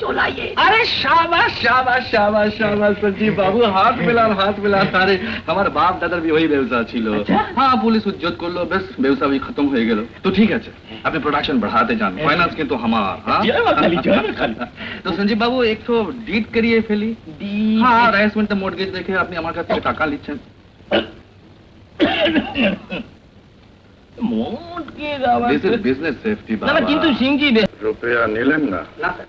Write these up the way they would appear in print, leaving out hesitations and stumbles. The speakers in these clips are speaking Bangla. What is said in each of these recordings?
चलाइए। अरे शाबाश शाबाश शाबाश शाबाश संजीव बाबू, हाथ मिलान हाथ मिलान। अरे हमारे बाप दादार भी वही व्यवसाय छिलो। हाँ पुलिस उज्जत कर लो, बस व्यवसाय भी खत्म हो गेलो। तो ठीक है अपने प्रोडक्शन बढ़ाते जान, फाइनेंस के तो हमार। तो संजीव बाबू एक तो डीट करिए फेली। हाँ राइस मिनट मोर्गेज देखे अपनी हमारे काছে টাকা লিচ্ছেন। Mortgage this is business safety बाबा। ना किंतु सिंह जी रुपया নিলেন না? না স্যার।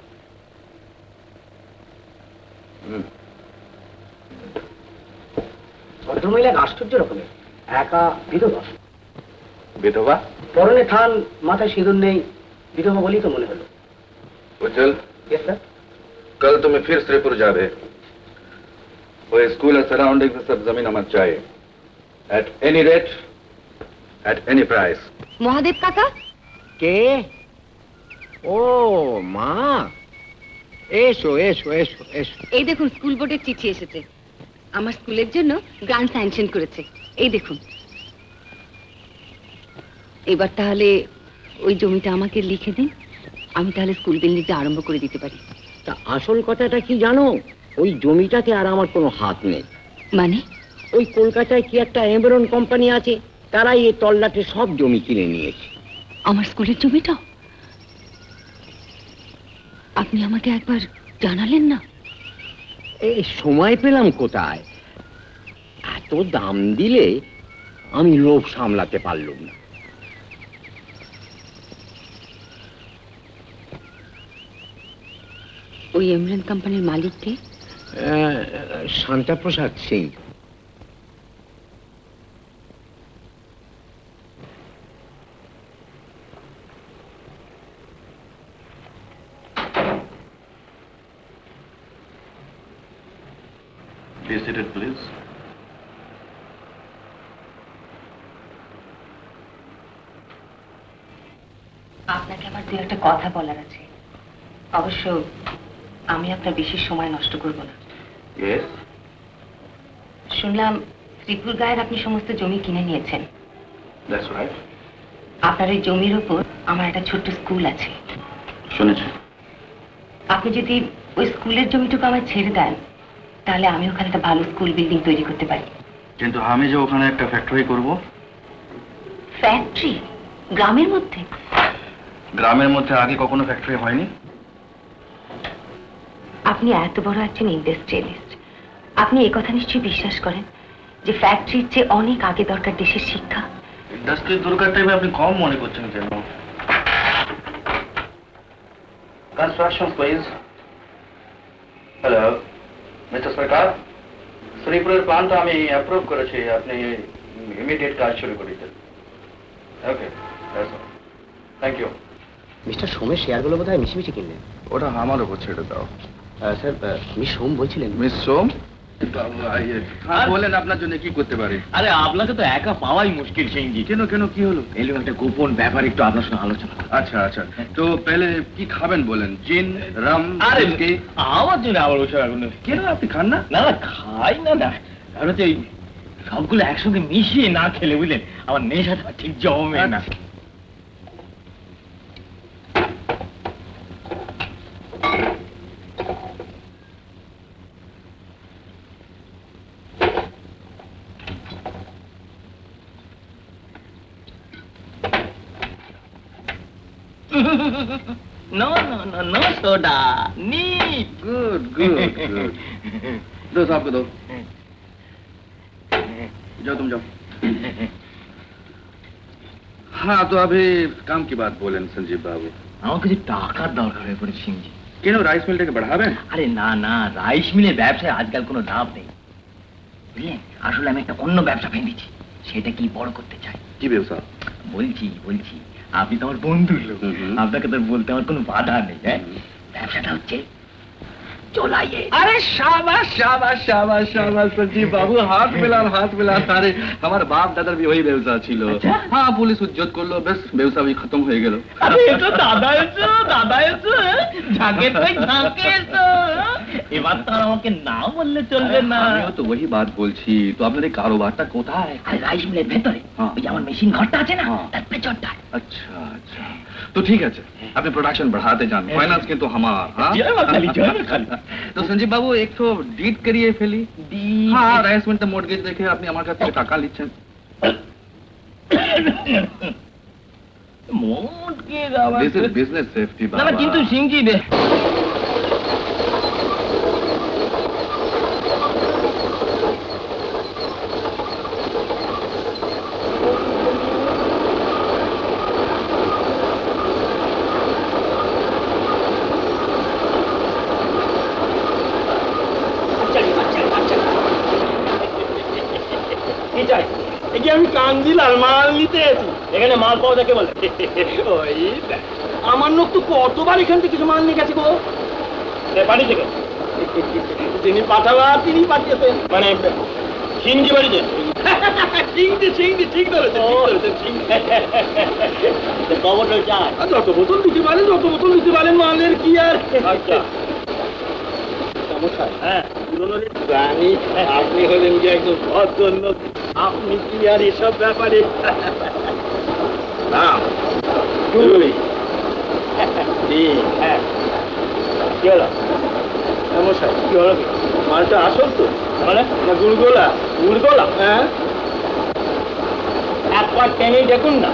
ভদ্রমহিলা আশ্চর্য রকমের, একা বিধবা। বিধবা? পরনে থান, মাথায় সিঁদুর নেই, বিধবা বলেই তো মনে হলো। उज्जवल, यस सर। कल तुम्हें फिर श्रीपुर जावे। वो स्कूल और सराउंडिंग सब जमीन हमें चाहिए। At any rate, at any price. Mahadev কাকা কে? ও মা, এসো এসো এসো এসো। এই দেখুন স্কুল বোর্ডের চিঠি এসেছে, আমার স্কুলের জন্য গ্রান্ট স্যাংশন করেছে। এই দেখুন, এবার তাহলে ওই জমিটা আমাকে লিখে দিন, আমি তাহলে স্কুল বিল্ডিংটা আরম্ভ করে দিতে পারি। তা আসল কথাটা কি জানো? ওই জমিটাতে আর আমার কোনো হাত নেই। মানে? ওই কলকাতায় কি একটা এমরন কোম্পানি আছে, তারাই এই তল্লাটে সব জমি কিনে নিয়েছে। আমার স্কুলের জমিটাও? আপনি আমাকে একবার জানালেন না? এই সময় পেলাম কোথায়? এত দাম দিলে আমি লোভ সামলাতে পারলাম না। ওই এমরান কোম্পানির মালিক কে? শান্তাপ্রসাদ সিং। Be seated, please. আপনাকে আমার দু একটা কথা বলার আছে, অবশ্য আমি আপনার বেশি সময় নষ্ট করব না। Yes. শুনলাম শ্রীপুর গায়ের আপনি সমস্ত জমি কিনে নিয়েছেন। That's right. আপনার এই জমির উপর আমার একটা ছোট্ট স্কুল আছে। শুনেছি। আপনি যদি ওই স্কুলের জমিটুকু আমায় ছেড়ে দেন, তাহলে আমি ওখানে একটা ভালো স্কুল বিল্ডিং তৈরি করতে পারি। কিন্তু আমি যে ওখানে একটা ফ্যাক্টরি করব। ফ্যাক্টরি? গ্রামের মধ্যে? গ্রামের মধ্যে আগে কখনো ফ্যাক্টরি হয়নি। আপনি এত বড় একজন ইন্ডাস্ট্রিয়ালিস্ট, আপনি এই কথা নিশ্চয়ই বিশ্বাস করেন যে ফ্যাক্টরির চেয়ে অনেক আগে দরকার দেশের শিক্ষা। ইন্ডাস্ট্রির দরকার টাইমে আপনি কম মনে করছেন কেন? Construction please. হ্যালো মিস্টার সরকার, শ্রীপুরের প্ল্যানটা আমি অ্যাপ্রুভ করেছি, আপনি ইমিডিয়েট কাজ শুরু করে দিন। ওকে, থ্যাংক ইউ। মিস্টার সোমের শেয়ারগুলো বোধহয় মিশিমিশি কিনলেন। ওটা আমার উপর ছেড়ে দাও। স্যার, মিস সোম বলছিলেন। মিস সোম, বলেন আপনার জন্য কি করতে পারি? আরে আপনাকে তো একা পাওয়াই মুশকিল সিংজি। কেন কেন, কি হলো? এলো একটা গোপন ব্যাপার, একটু আপনার সঙ্গে আলোচনা। আচ্ছা আচ্ছা, তো পেলে কি খাবেন বলেন? জিন, রাম? আরে আমার জন্য আবার ওসব এখন কেন আপনি খান না? না না খাই না, না কারণ হচ্ছে ওই সবগুলো একসঙ্গে মিশিয়ে না খেলে বুঝলেন আমার নেশাটা ঠিক জমে না। No, no, no, no soda. Neat. Good good good. दो साहब को दो। जाओ तुम जाओ। हाँ तो अभी काम की बात बोलें संजीव बाबू। আমার কিছু টাকার দরকার হয়ে পড়ে সিংজি। কেন রাইস মিলটাকে বাড়াবেন? আরে না না, রাইস মিলের ব্যবসায় আজকাল কোনো লাভ নেই বুঝলেন। আসলে আমি একটা অন্য ব্যবসা ভেঙেছি, সেটা কি বড় করতে চাই। কি ব্যবসা? বলছি বলছি, আপনি তো আমার বন্ধুর লোক, আপনাকে তো বলতে আমার কোনো বাধা নেই। হ্যাঁ, ব্যবসাটা হচ্ছে चलाइए। अरे शाबाश शाबाश शाबाश शाबाश संजीव बाबू, हाथ मिलान हाथ मिलान। अरे हमारे बाप दादार भी वही व्यवसाय छिलो। हाँ पुलिस उज्जत करलो, बस व्यवसाय भी खत्म हो गेलो। अरे ये तो दादा এসো ঝাঁকে তুই ঝাঁকে এসো। এবার তো আমাকে না বললে চলবে না। আমিও তো वही बात বলছি। তো আপনাদের কারোবারটা কোথায়? রাইস মিলের ভেতরে ওই আমার মেশিন ঘরটা আছে না, তার পেছনটায়। अच्छा अच्छा, तो ठीक है আপনি प्रोडक्शन बढ़ाते जान फाइनेंस কিন্তু আমার জয় মা কালী, জয় মা কালী। তো সঞ্জীব বাবু এক তো ডিট করিয়ে ফেলি হ্যাঁ রেসমেন্ট মর্টগেজ দেখে আপনি আমার কাছ থেকে টাকা নিচ্ছেন মর্টগেজ আবার দিস ইজ বিজনেস সেফটি না না কিন্তু সিংজি আমি কাঞ্জিলাল মাল নিতে এসি এখানে মাল পাওয়া যাকে বলে ওই আমার লোক তো কতবার এখান থেকে কিছু মাল নিয়ে গেছে গো বাড়ি থেকে যিনি পাঠাবা তিনি পাঠিয়েছেন মানে সিংজি বাড়িতে সিংজি ঠিক ধরেছেন খবরটা চাই যত বোতল দিতে পারেন যত বোতল দিতে পারেন মালের কি আর আচ্ছা হ্যাঁ জানি আপনি হলেন যে একজন ভদ্রলোক আপনি কি আর এসব ব্যাপারে না হ্যাঁ কি হলো মশাই কি হলো মালটা আসল তো মানে না গুড়গোলা গুড়গোলা হ্যাঁ একবার টেনেই দেখুন না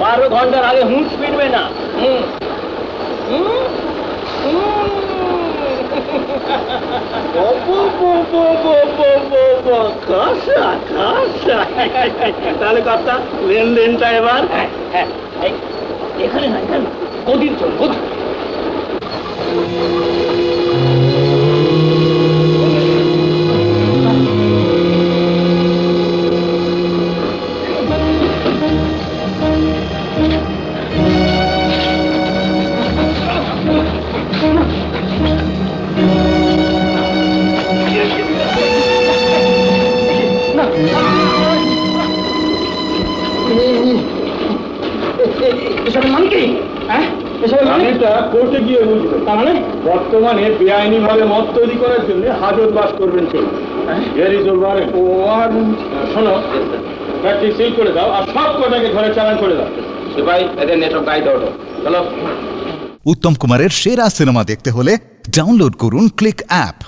12 ঘন্টার আগে হুঁশ ফিরবে না তাহলে কথা লেনদেনটা এবার এখানে না এখানে কদিন চল কোর্টে গিয়ে বুঝবে তার মানে বর্তমানে বেআইনি ভাবে মদ তৈরি করার জন্য হাজতবাস করবেন কেউ ও আর শোনো প্র্যাকটিস এই করে দাও আর সব কটাকে ঘরে চালান করে দাও ভাই এদের নেটওয়ার্ক গাইড দাও চলো উত্তম কুমারের সেরা সিনেমা দেখতে হলে ডাউনলোড করুন ক্লিক অ্যাপ।